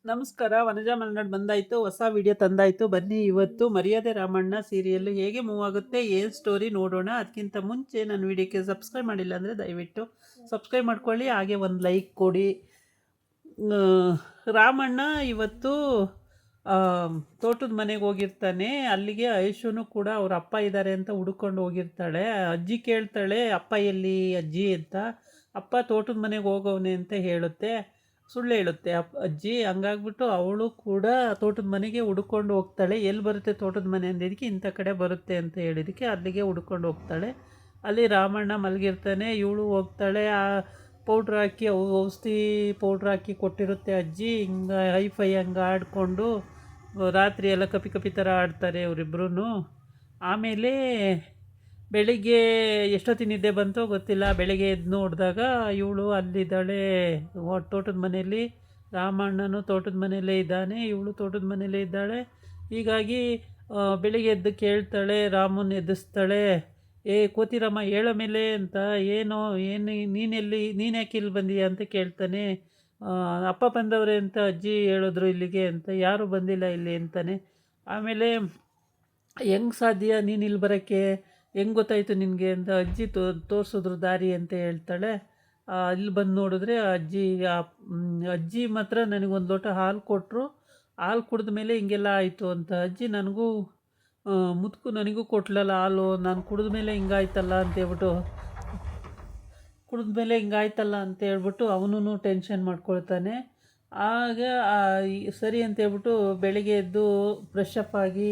ನಮಸ್ಕಾರ. ವನಜಾ ಮಲ್ನಾಡ್ ಬಂದಾಯಿತು, ಹೊಸ ವಿಡಿಯೋ ತಂದಾಯಿತು. ಬನ್ನಿ ಇವತ್ತು ಮರ್ಯಾದೆ ರಾಮಣ್ಣ ಸೀರಿಯಲ್ ಹೇಗೆ ಮೂವ್ ಆಗುತ್ತೆ, ಏನು ಸ್ಟೋರಿ ನೋಡೋಣ. ಅದಕ್ಕಿಂತ ಮುಂಚೆ ನನ್ನ ವಿಡಿಯೋಕ್ಕೆ ಸಬ್ಸ್ಕ್ರೈಬ್ ಮಾಡಿಲ್ಲ ಅಂದರೆ ದಯವಿಟ್ಟು ಸಬ್ಸ್ಕ್ರೈಬ್ ಮಾಡ್ಕೊಳ್ಳಿ, ಹಾಗೆ ಒಂದು ಲೈಕ್ ಕೊಡಿ. ರಾಮಣ್ಣ ಇವತ್ತು ತೋಟದ ಮನೆಗೆ ಹೋಗಿರ್ತಾನೆ. ಅಲ್ಲಿಗೆ ಐಶುನು ಕೂಡ ಅವ್ರ ಅಪ್ಪ ಇದ್ದಾರೆ ಅಂತ ಹುಡ್ಕೊಂಡು ಹೋಗಿರ್ತಾಳೆ. ಅಜ್ಜಿ ಕೇಳ್ತಾಳೆ ಅಪ್ಪ ಎಲ್ಲಿ ಅಜ್ಜಿ ಅಂತ. ಅಪ್ಪ ತೋಟದ ಮನೆಗೆ ಹೋಗವನೆ ಅಂತ ಹೇಳುತ್ತೆ, ಸುಳ್ಳು ಹೇಳುತ್ತೆ ಅಜ್ಜಿ. ಹಂಗಾಗ್ಬಿಟ್ಟು ಅವಳು ಕೂಡ ತೋಟದ ಮನೆಗೆ ಹುಡ್ಕೊಂಡು ಹೋಗ್ತಾಳೆ. ಎಲ್ಲಿ ಬರುತ್ತೆ ತೋಟದ ಮನೆ ಅಂದಿದ್ದಕ್ಕೆ ಇಂಥ ಕಡೆ ಬರುತ್ತೆ ಅಂತ ಹೇಳಿದಕ್ಕೆ ಅಲ್ಲಿಗೆ ಹುಡ್ಕೊಂಡು ಹೋಗ್ತಾಳೆ. ಅಲ್ಲಿ ರಾಮಣ್ಣ ಮಲಗಿರ್ತಾನೆ, ಇವಳು ಹೋಗ್ತಾಳೆ. ಆ ಪೌಡ್ರ್ ಹಾಕಿ ಔಷಧಿ ಪೌಡ್ರ್ ಹಾಕಿ ಕೊಟ್ಟಿರುತ್ತೆ ಅಜ್ಜಿ. ಹಿಂಗೆ ಹೈಫೈ ಹಂಗೆ ಆಡಿಕೊಂಡು ರಾತ್ರಿ ಎಲ್ಲ ಕಪಿ ಕಪಿ ಥರ ಆಡ್ತಾರೆ ಇವರಿಬ್ರು. ಆಮೇಲೆ ಬೆಳಿಗ್ಗೆ ಎಷ್ಟೊತ್ತಿಗೆ ನಿದ್ದೆ ಬಂತೋ ಗೊತ್ತಿಲ್ಲ. ಬೆಳಗ್ಗೆ ಎದ್ದು ನೋಡಿದಾಗ ಇವಳು ಅಲ್ಲಿದ್ದಾಳೆ ತೋಟದ ಮನೆಯಲ್ಲಿ. ರಾಮಣ್ಣನು ತೋಟದ ಮನೆಯಲ್ಲೇ ಇದ್ದಾನೆ, ಇವಳು ತೋಟದ ಮನೆಯಲ್ಲೇ ಇದ್ದಾಳೆ. ಹೀಗಾಗಿ ಬೆಳಿಗ್ಗೆ ಎದ್ದು ಕೇಳ್ತಾಳೆ, ರಾಮನ್ ಎದುರಿಸ್ತಾಳೆ. ಕೋತಿರಮ್ಮ ಹೇಳೋ ಮೇಲೆ ಅಂತ. ಏನು ನೀನು ಯಾಕೆ ಇಲ್ಲಿ ಬಂದೀಯ ಅಂತ ಕೇಳ್ತಾನೆ. ಅಪ್ಪ ಬಂದವ್ರೆ ಅಂತ ಅಜ್ಜಿ ಹೇಳಿದ್ರು ಇಲ್ಲಿಗೆ ಅಂತ. ಯಾರೂ ಬಂದಿಲ್ಲ ಇಲ್ಲಿ ಅಂತಾನೆ. ಆಮೇಲೆ ಹೆಂಗೆ ಸಾಧ್ಯ ನೀನು ಇಲ್ಲಿ ಬರೋಕ್ಕೆ, ಹೆಂಗೆ ಗೊತ್ತಾಯಿತು ನಿನಗೆ ಅಂತ ಅಜ್ಜಿ ತೋರಿಸಿದ್ರು ದಾರಿ ಅಂತ ಹೇಳ್ತಾಳೆ. ಇಲ್ಲಿ ಬಂದು ನೋಡಿದ್ರೆ ಅಜ್ಜಿ ಮಾತ್ರ ನನಗೊಂದು ಲೋಟ ಹಾಲು ಕೊಟ್ಟರು. ಹಾಲು ಕುಡಿದ ಮೇಲೆ ಹಿಂಗೆಲ್ಲ ಆಯಿತು ಅಂತ. ಅಜ್ಜಿ ನನಗೂ ನನಗೂ ಕೊಟ್ಲಲ್ಲ ಹಾಲು, ನಾನು ಕುಡಿದ ಮೇಲೆ ಹಿಂಗಾಯ್ತಲ್ಲ ಅಂತೇಳ್ಬಿಟ್ಟು ಅಂತೇಳ್ಬಿಟ್ಟು ಅವನು ಟೆನ್ಷನ್ ಮಾಡ್ಕೊಳ್ತಾನೆ. ಆಗ ಸರಿ ಅಂತೇಳ್ಬಿಟ್ಟು ಬೆಳಿಗ್ಗೆ ಎದ್ದು ಫ್ರೆಶ್ ಅಪ್ ಆಗಿ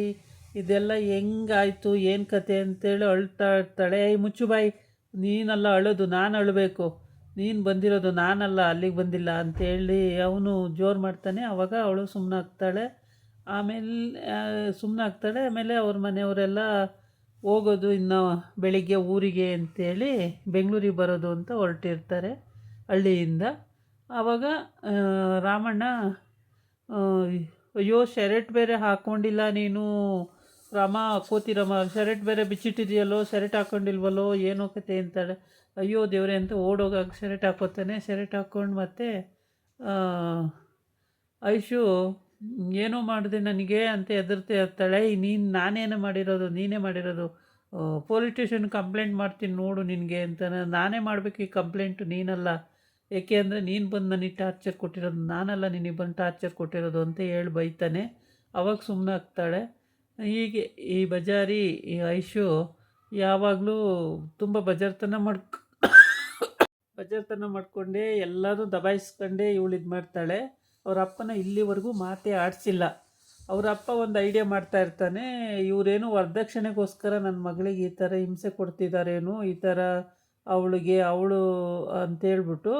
ಇದೆಲ್ಲ ಹೆಂಗಾಯಿತು ಏನು ಕತೆ ಅಂತೇಳಿ ಅಳ್ತಾ ಇರ್ತಾಳೆ. ಮುಚ್ಚು ಬಾಯಿ, ನೀನಲ್ಲ ಅಳೋದು, ನಾನು ಅಳಬೇಕು, ನೀನು ಬಂದಿರೋದು ನಾನಲ್ಲ, ಅಲ್ಲಿಗೆ ಬಂದಿಲ್ಲ ಅಂತೇಳಿ ಅವನು ಜೋರು ಮಾಡ್ತಾನೆ. ಆವಾಗ ಅವಳು ಸುಮ್ಮನಾಗ್ತಾಳೆ. ಆಮೇಲೆ ಅವ್ರ ಮನೆಯವರೆಲ್ಲ ಹೋಗೋದು ಇನ್ನು ಬೆಳಿಗ್ಗೆ ಊರಿಗೆ ಅಂತೇಳಿ ಬೆಂಗಳೂರಿಗೆ ಬರೋದು ಅಂತ ಹೊರಟಿರ್ತಾರೆ ಹಳ್ಳಿಯಿಂದ. ಆವಾಗ ರಾಮಣ್ಣ, ಅಯ್ಯೋ ಶರ್ಟ್ ಬೇರೆ ಹಾಕ್ಕೊಂಡಿಲ್ಲ ನೀನು ಕೋತಿರಮ್ಮ, ಶರ್ಟ್ ಬೇರೆ ಬಿಚ್ಚಿಟ್ಟಿದೆಯಲ್ಲೋ, ಶರ್ಟ್ ಹಾಕ್ಕೊಂಡಿಲ್ವಲ್ಲೋ, ಏನೋ ಕತೆ ಅಂತಾಳೆ. ಅಯ್ಯೋ ದೇವ್ರೆ ಅಂತ ಓಡೋಗಾಗ ಶರ್ಟ್ ಹಾಕೋತಾನೆ. ಶರ್ಟ್ ಹಾಕ್ಕೊಂಡು ಮತ್ತೆ ಐಶು ಏನೋ ಮಾಡಿದೆ ನನಗೆ ಅಂತ ಹೆದರ್ತಾ ಇರ್ತಾಳೆ. ನಾನೇನೇ ಮಾಡಿರೋದು, ನೀನೇ ಮಾಡಿರೋದು, ಪೊಲೀಸ್ ಸ್ಟೇಷನ್ ಕಂಪ್ಲೇಂಟ್ ಮಾಡ್ತೀನಿ ನೋಡು ನಿನಗೆ ಅಂತ. ನಾನೇ ಮಾಡಬೇಕು ಈ ಕಂಪ್ಲೇಂಟು, ನೀನಲ್ಲ. ಏಕೆ ಅಂದರೆ ನೀನು ಬಂದು ನನಗೆ ಟಾರ್ಚರ್ ಕೊಟ್ಟಿರೋದು, ನಾನಲ್ಲ ನಿನಗೆ ಬಂದು ಟಾರ್ಚರ್ ಕೊಟ್ಟಿರೋದು ಅಂತ ಹೇಳಿ ಬೈತಾನೆ. ಅವಾಗ ಸುಮ್ಮನಾಗ್ತಾಳೆ. ಹೀಗೆ ಈ ಬಜಾರಿ ಈ ಐಶು ಯಾವಾಗಲೂ ತುಂಬ ಬಜಾರ್ತನ ಮಾಡ್ಕೊಂಡೇ ಎಲ್ಲರೂ ದಬಾಯಿಸ್ಕೊಂಡೇ ಇವಳು ಇದು ಮಾಡ್ತಾಳೆ. ಅವ್ರ ಅಪ್ಪನ ಇಲ್ಲಿವರೆಗೂ ಮಾತೇ ಆಡಿಸಿಲ್ಲ. ಅವ್ರ ಅಪ್ಪ ಒಂದು ಐಡಿಯಾ ಮಾಡ್ತಾ ಇರ್ತಾನೆ, ಇವರೇನು ವರದಕ್ಷಿಣೆಗೋಸ್ಕರ ನನ್ನ ಮಗಳಿಗೆ ಈ ಥರ ಹಿಂಸೆ ಕೊಡ್ತಿದ್ದಾರೇನು, ಈ ಥರ ಅವಳು ಅಂತೇಳ್ಬಿಟ್ಟು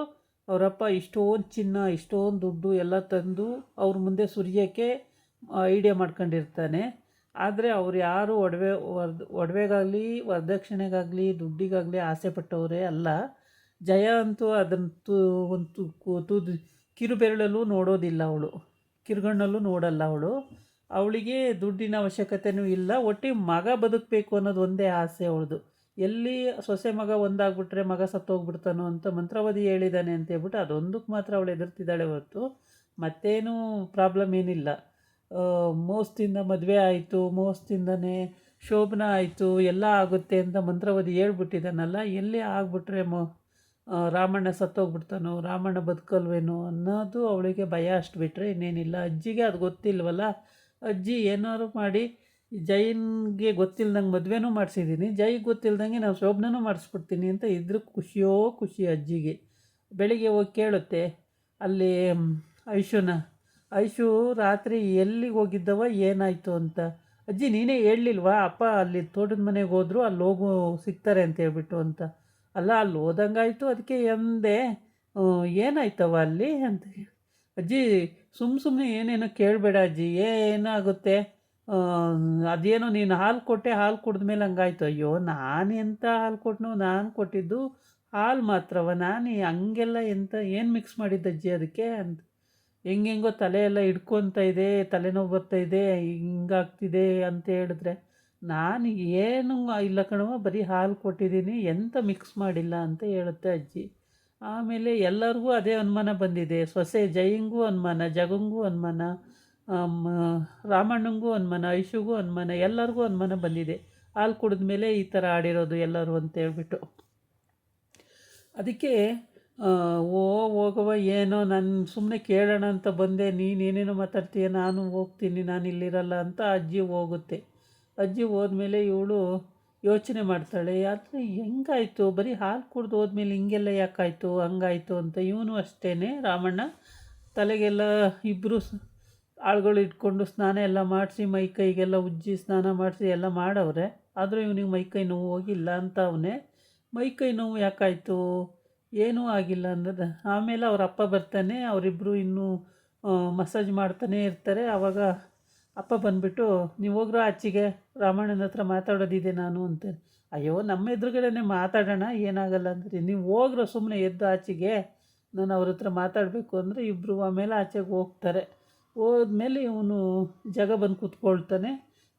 ಅವರಪ್ಪ ಇಷ್ಟೊಂದು ಚಿನ್ನ, ಇಷ್ಟೊಂದು ದುಡ್ಡು ಎಲ್ಲ ತಂದು ಅವ್ರ ಮುಂದೆ ಸುರಿಯೋಕ್ಕೆ ಐಡಿಯಾ ಮಾಡ್ಕೊಂಡಿರ್ತಾನೆ. ಆದರೆ ಅವ್ರು ಯಾರು ಒಡವೆಗಾಗಲಿ ವರದಕ್ಷಿಣೆಗಾಗಲಿ ದುಡ್ಡಿಗಾಗಲಿ ಆಸೆ ಪಟ್ಟವರೇ ಅಲ್ಲ. ಜಯ ಅಂತೂ ಅದಂತೂ ಒಂದು ಕಿರುಬೆರಳಲ್ಲೂ ನೋಡೋದಿಲ್ಲ ಅವಳು, ಕಿರುಗಣ್ಣಲ್ಲೂ ನೋಡಲ್ಲ ಅವಳು. ಅವಳಿಗೆ ದುಡ್ಡಿನ ಅವಶ್ಯಕತೆಯೂ ಇಲ್ಲ, ಒಟ್ಟಿಗೆ ಮಗ ಬದುಕಬೇಕು ಅನ್ನೋದು ಒಂದೇ ಆಸೆ ಅವಳದು. ಎಲ್ಲಿ ಸೊಸೆ ಮಗ ಒಂದಾಗ್ಬಿಟ್ರೆ ಮಗ ಸತ್ತೋಗ್ಬಿಡ್ತಾನೋ ಅಂತ ಮಂತ್ರವಾದಿ ಹೇಳಿದ್ದಾನೆ ಅಂತ ಹೇಳ್ಬಿಟ್ಟು ಅದೊಂದಕ್ಕೆ ಮಾತ್ರ ಅವಳು ಎದುರ್ತಿದ್ದಾಳೆ ಹೊರತು ಮತ್ತೇನೂ ಪ್ರಾಬ್ಲಮ್ ಏನಿಲ್ಲ. ಮೋಸದಿಂದ ಮದುವೆ ಆಯಿತು, ಮೋಸದಿಂದನೇ ಶೋಭನ ಆಯಿತು, ಎಲ್ಲ ಆಗುತ್ತೆ ಅಂತ ಮಂತ್ರವಾದಿ ಹೇಳ್ಬಿಟ್ಟಿದ್ದಾನಲ್ಲ. ಎಲ್ಲಿ ಆಗ್ಬಿಟ್ರೆ ರಾಮಣ್ಣ ಸತ್ತೋಗ್ಬಿಡ್ತಾನೋ, ರಾಮಣ್ಣ ಬದುಕಲ್ವೇನೋ ಅನ್ನೋದು ಅವಳಿಗೆ ಭಯ. ಅಷ್ಟು ಬಿಟ್ಟರೆ ಇನ್ನೇನಿಲ್ಲ. ಅಜ್ಜಿಗೆ ಅದು ಗೊತ್ತಿಲ್ವಲ್ಲ. ಅಜ್ಜಿ ಏನಾದ್ರು ಮಾಡಿ ಜೈನ್ಗೆ ಗೊತ್ತಿಲ್ದಂಗೆ ಮದುವೆನೂ ಮಾಡಿಸಿದ್ದೀನಿ, ಜೈಗೆ ಗೊತ್ತಿಲ್ದಂಗೆ ನಾವು ಶೋಭನೂ ಮಾಡಿಸ್ಬಿಡ್ತೀನಿ ಅಂತ ಇದ್ರ ಖುಷಿ ಅಜ್ಜಿಗೆ. ಬೆಳಿಗ್ಗೆ ಹೋಗಿ ಕೇಳುತ್ತೆ ಅಲ್ಲಿ ಐಶು ರಾತ್ರಿ ಎಲ್ಲಿಗೆ ಹೋಗಿದ್ದವ, ಏನಾಯಿತು ಅಂತ. ಅಜ್ಜಿ ನೀನೇ ಹೇಳಲಿಲ್ವಾ ಅಪ್ಪ ಅಲ್ಲಿ ತೋಟದ ಮನೆಗೆ ಹೋದ್ರು, ಅಲ್ಲಿ ಹೋಗು ಸಿಗ್ತಾರೆ ಅಂತ ಹೇಳ್ಬಿಟ್ಟು ಅಂತ. ಅಲ್ಲ ಅಲ್ಲಿ ಹೋದಂಗಾಯ್ತು, ಅದಕ್ಕೆ ಎಂದೆ ಏನಾಯ್ತವ ಅಲ್ಲಿ ಅಂತ. ಅಜ್ಜಿ ಸುಮ್ಮನೆ ಏನೇನೋ ಕೇಳಬೇಡ ಅಜ್ಜಿ, ಏನಾಗುತ್ತೆ, ಅದೇನೋ ನೀನು ಹಾಲು ಕೊಟ್ಟೆ, ಹಾಲು ಕುಡಿದ ಮೇಲೆ ಹಂಗಾಯ್ತು. ಅಯ್ಯೋ ನಾನು ಎಂಥ ಹಾಲು ಕೊಟ್ಟನು, ನಾನು ಕೊಟ್ಟಿದ್ದು ಹಾಲು ಮಾತ್ರವ, ನಾನು ಹಂಗೆಲ್ಲ ಏನು ಮಿಕ್ಸ್ ಮಾಡಿದ್ದಜ್ಜಿ ಅದಕ್ಕೆ ಅಂತ. ಹೆಂಗೆಂಗೋ ತಲೆ ಎಲ್ಲ ಹಿಡ್ಕೊತ ಇದೆ, ತಲೆನೋವು ಬರ್ತಾಯಿದೆ, ಹಿಂಗಾಗ್ತಿದೆ ಅಂತ ಹೇಳಿದ್ರೆ ನಾನು ಏನು ಇಲ್ಲ ಕಣವ, ಬರೀ ಹಾಲು ಕೊಟ್ಟಿದ್ದೀನಿ, ಎಂಥ ಮಿಕ್ಸ್ ಮಾಡಿಲ್ಲ ಅಂತ ಹೇಳುತ್ತೆ ಅಜ್ಜಿ. ಆಮೇಲೆ ಎಲ್ಲರಿಗೂ ಅದೇ ಅನುಮಾನ ಬಂದಿದೆ. ಸೊಸೆ ಜಯಂಗೂ ಅನುಮಾನ, ಜಗಂಗೂ ಅನುಮಾನ, ರಾಮಣ್ಣಂಗೂ ಅನುಮಾನ, ಐಶುಗೂ ಅನುಮಾನ, ಎಲ್ಲರಿಗೂ ಅನುಮಾನ ಬಂದಿದೆ. ಹಾಲು ಕುಡಿದ್ಮೇಲೆ ಈ ಥರ ಆಡಿರೋದು ಎಲ್ಲರೂ ಅಂತೇಳ್ಬಿಟ್ಟು. ಅದಕ್ಕೆ ಹೋಗವ ಏನೋ ನಾನು ಸುಮ್ಮನೆ ಕೇಳೋಣ ಅಂತ ಬಂದೆ, ನೀನೇನೇನೋ ಮಾತಾಡ್ತೀಯ, ನಾನು ಹೋಗ್ತೀನಿ, ನಾನು ಇಲ್ಲಿರಲ್ಲ ಅಂತ ಅಜ್ಜಿ ಹೋಗುತ್ತೆ. ಅಜ್ಜಿ ಹೋದ್ಮೇಲೆ ಇವಳು ಯೋಚನೆ ಮಾಡ್ತಾಳೆ, ಆದರೆ ಹೆಂಗಾಯಿತು, ಬರೀ ಹಾಲು ಕುಡ್ದು ಹೋದ್ಮೇಲೆ ಹಿಂಗೆಲ್ಲ ಯಾಕಾಯಿತು, ಹಂಗಾಯಿತು ಅಂತ. ಇವನು ಅಷ್ಟೇ, ರಾಮಣ್ಣ ತಲೆಗೆಲ್ಲ ಇಬ್ಬರು ಆಳುಗಳು ಇಟ್ಕೊಂಡು ಸ್ನಾನ ಎಲ್ಲ ಮಾಡಿಸಿ ಮೈಕೈಗೆಲ್ಲ ಉಜ್ಜಿ ಸ್ನಾನ ಮಾಡಿಸಿ ಎಲ್ಲ ಮಾಡವ್ರೆ. ಆದರೂ ಇವನಿಗೆ ಮೈಕೈ ನೋವು ಹೋಗಿಲ್ಲ ಅಂತ ಅವನೇ. ಮೈಕೈ ನೋವು ಯಾಕಾಯಿತು, ಏನೂ ಆಗಿಲ್ಲ ಅನ್ನೋದು. ಆಮೇಲೆ ಅವ್ರ ಅಪ್ಪ ಬರ್ತಾನೆ, ಅವರಿಬ್ಬರು ಇನ್ನೂ ಮಸಾಜ್ ಮಾಡ್ತಾನೆ ಇರ್ತಾರೆ. ಆವಾಗ ಅಪ್ಪ ಬಂದುಬಿಟ್ಟು, ನೀವು ಹೋಗ್ರೋ ಆಚೆಗೆ, ರಾಮಣ್ಣನ ಹತ್ರ ಮಾತಾಡೋದಿದೆ ನಾನು ಅಂತ. ಅಯ್ಯೋ, ನಮ್ಮ ಎದುರುಗಡೆನೇ ಮಾತಾಡೋಣ, ಏನಾಗಲ್ಲ ಅಂದರೆ, ನೀವು ಹೋಗ್ರೋ ಸುಮ್ಮನೆ ಎದ್ದು ಆಚೆಗೆ, ನಾನು ಅವ್ರ ಹತ್ರ ಮಾತಾಡಬೇಕು ಅಂದರೆ ಇಬ್ಬರು ಆಮೇಲೆ ಆಚೆಗೆ ಹೋಗ್ತಾರೆ. ಹೋದ್ಮೇಲೆ ಇವನು ಜಾಗ ಬಂದು ಕೂತ್ಕೊಳ್ತಾನೆ.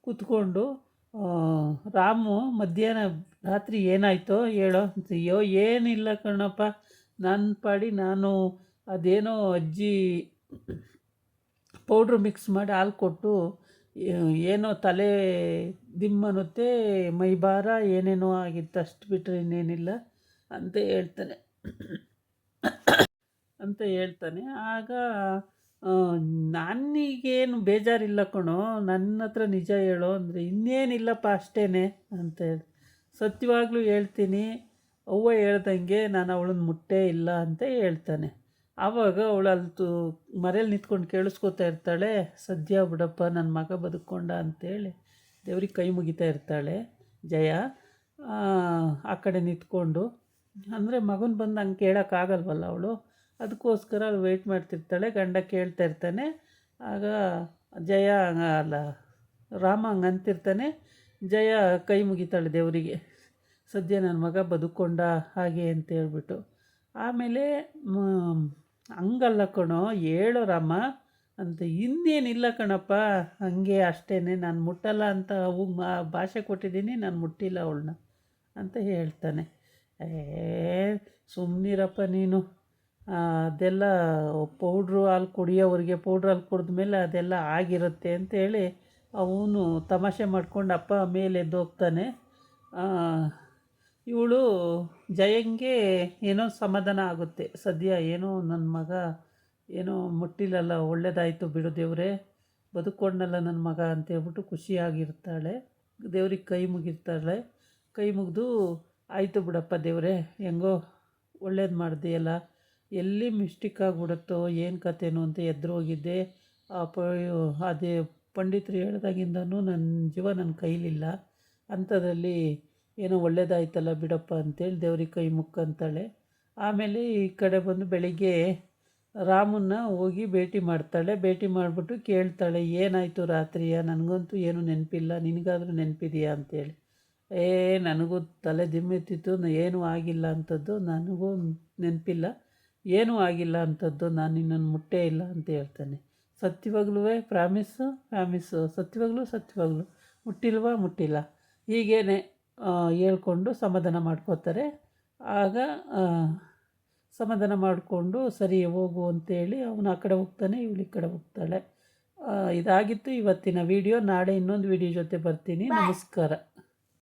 ಕೂತ್ಕೊಂಡು ರಾಮು ಮಧ್ಯಾಹ್ನ ರಾತ್ರಿ ಏನಾಯಿತೋ ಹೇಳೋ ಅಂತ. ಅಯ್ಯೋ ಏನಿಲ್ಲ ಕಣಪ್ಪ, ನನ್ನ ಪಾಡಿ ನಾನು ಅದೇನೋ ಅಜ್ಜಿ ಪೌಡ್ರ್ ಮಿಕ್ಸ್ ಮಾಡಿ ಹಾಲು ಕೊಟ್ಟು ಏನೋ ತಲೆ ದಿಮ್ಮನುತ್ತೆ, ಮೈಭಾರ ಏನೇನೋ ಆಗಿತ್ತು, ಅಷ್ಟು ಬಿಟ್ಟರೆ ಇನ್ನೇನಿಲ್ಲ ಅಂತ ಹೇಳ್ತಾನೆ. ಆಗ ನನಗೇನು ಬೇಜಾರಿಲ್ಲ ಕಣೋ, ನನ್ನ ಹತ್ರ ನಿಜ ಹೇಳೋ ಅಂದರೆ, ಇನ್ನೇನಿಲ್ಲಪ್ಪ ಅಷ್ಟೇ ಅಂತ ಹೇಳಿ, ಸತ್ಯವಾಗ್ಲೂ ಹೇಳ್ತೀನಿ, ಅವ್ವ ಹೇಳ್ದಂಗೆ ನಾನು ಅವಳನ್ನ ಮುಟ್ಟೇ ಇಲ್ಲ ಅಂತ ಹೇಳ್ತಾನೆ. ಆವಾಗ ಅವಳು ಅಲ್ಲಿ ಮರೇಲಿ ನಿಂತ್ಕೊಂಡು ಕೇಳಿಸ್ಕೊತಾ ಇರ್ತಾಳೆ. ಸದ್ಯ ಬಿಡಪ್ಪ, ನನ್ನ ಮಗ ಬದುಕೊಂಡ ಅಂತೇಳಿ ದೇವ್ರಿಗೆ ಕೈ ಮುಗಿತಾ ಇರ್ತಾಳೆ ಜಯ. ಆ ಕಡೆ ನಿಂತ್ಕೊಂಡು, ಅಂದರೆ ಮಗನ ಬಂದು ಹಂಗೆ ಕೇಳೋಕ್ಕಾಗಲ್ವಲ್ಲ ಅವಳು, ಅದಕ್ಕೋಸ್ಕರ ಅವಳು ವೆಯ್ಟ್ ಮಾಡ್ತಿರ್ತಾಳೆ. ಗಂಡ ಕೇಳ್ತಾ ಇರ್ತಾನೆ. ಆಗ ಜಯ ಅಲ್ಲ, ರಾಮ ಹಂಗೆ ಅಂತಿರ್ತಾನೆ. ಜಯ ಕೈ ಮುಗಿತಾಳೆ ದೇವರಿಗೆ, ಸದ್ಯ ನನ್ನ ಮಗ ಬದುಕೊಂಡ ಹಾಗೆ ಅಂತ ಹೇಳ್ಬಿಟ್ಟು. ಆಮೇಲೆ ಹಂಗಲ್ಲ ಕಣೋ, ಹೇಳೋ ರಾಮ ಅಂತ. ಇನ್ನೇನಿಲ್ಲ ಕಣಪ್ಪ, ಹಾಗೆ ಅಷ್ಟೇ, ನಾನು ಮುಟ್ಟಲ್ಲ ಅಂತ ಅವಾಗ ಭಾಷೆ ಕೊಟ್ಟಿದ್ದೀನಿ, ನಾನು ಮುಟ್ಟಿಲ್ಲ ಅವಳನ್ನ ಅಂತ ಹೇಳ್ತಾನೆ. ಸುಮ್ಮನಿರಪ್ಪ ನೀನು, ಅದೆಲ್ಲ ಪೌಡ್ರು ಹಾಲು ಕುಡಿಯೋವ್ರಿಗೆ ಪೌಡ್ರ್ ಹಾಲು ಕುಡಿದ್ಮೇಲೆ ಅದೆಲ್ಲ ಆಗಿರುತ್ತೆ ಅಂತೇಳಿ ಅವನು ತಮಾಷೆ ಮಾಡ್ಕೊಂಡು ಅಪ್ಪ ಮೇಲೆ ಎದ್ದೋಗ್ತಾನೆ. ಇವಳು ಜಯಂಗೆ ಏನೋ ಸಮಾಧಾನ ಆಗುತ್ತೆ, ಸದ್ಯ ಏನೋ ನನ್ನ ಮಗ ಏನೋ ಮುಟ್ಟಿಲ್ಲಲ್ಲ, ಒಳ್ಳೇದಾಯಿತು ಬಿಡು ದೇವರೇ, ಬದುಕೊಂಡಲ್ಲ ನನ್ನ ಮಗ ಅಂತೇಳ್ಬಿಟ್ಟು ಖುಷಿಯಾಗಿರ್ತಾಳೆ. ದೇವ್ರಿಗೆ ಕೈ ಮುಗಿರ್ತಾಳೆ. ಕೈ ಮುಗಿದು, ಆಯಿತು ಬಿಡಪ್ಪ ದೇವರೇ, ಹೆಂಗೋ ಒಳ್ಳೇದು ಮಾಡ್ದೆಯಲ್ಲ, ಎಲ್ಲಿ ಮಿಸ್ಟೇಕ್ ಆಗಿಬಿಡುತ್ತೋ ಏನು ಕಥೆನೋ ಅಂತ ಎದುರು ಹೋಗಿದ್ದೆ. ಅದೇ ಪಂಡಿತರು ಹೇಳ್ದಾಗಿಂದನೂ ನನ್ನ ಜೀವ ನನ್ನ ಕೈಲಿಲ್ಲ, ಅಂಥದ್ರಲ್ಲಿ ಏನೋ ಒಳ್ಳೇದಾಯ್ತಲ್ಲ ಬಿಡಪ್ಪ ಅಂತೇಳಿ ದೇವ್ರಿಗೆ ಕೈ ಮುಕ್ಕಂತಾಳೆ. ಆಮೇಲೆ ಈ ಕಡೆ ಬಂದು ಬೆಳಿಗ್ಗೆ ರಾಮನ್ನ ಹೋಗಿ ಭೇಟಿ ಮಾಡ್ತಾಳೆ. ಭೇಟಿ ಮಾಡಿಬಿಟ್ಟು ಕೇಳ್ತಾಳೆ, ಏನಾಯಿತು ರಾತ್ರಿಯ, ನನಗಂತೂ ಏನೂ ನೆನಪಿಲ್ಲ, ನಿನಗಾದರೂ ನೆನಪಿದೆಯಾ ಅಂತೇಳಿ. ನನಗೂ ತಲೆ ದಿಮ್ಮೆತ್ತಿತ್ತು, ಏನೂ ಆಗಿಲ್ಲ ಅಂಥದ್ದು, ನನಗೂ ನೆನಪಿಲ್ಲ, ಏನೂ ಆಗಿಲ್ಲ ಅಂಥದ್ದು, ನಾನು ನಿನ್ನನ್ನು ಮುಟ್ಟೇ ಇಲ್ಲ ಅಂತ ಹೇಳ್ತಾನೆ. ಸತ್ಯವಾಗ್ಲೂ ಪ್ರಾಮಿಸ್ಸು, ಸತ್ಯವಾಗ್ಲೂ ಮುಟ್ಟಿಲ್ಲ, ಹೀಗೇನೆ ಹೇಳ್ಕೊಂಡು ಸಮಾಧಾನ ಮಾಡ್ಕೋತಾರೆ. ಆಗ ಸಮಾಧಾನ ಮಾಡಿಕೊಂಡು ಸರಿ ಹೋಗು ಅಂತೇಳಿ ಅವನು ಆ ಕಡೆ ಹೋಗ್ತಾನೆ, ಇವಳು ಈ ಕಡೆ ಹೋಗ್ತಾಳೆ. ಇದಾಗಿತ್ತು ಇವತ್ತಿನ ವಿಡಿಯೋ. ನಾಳೆ ಇನ್ನೊಂದು ವಿಡಿಯೋ ಜೊತೆ ಬರ್ತೀನಿ. ನಮಸ್ಕಾರ.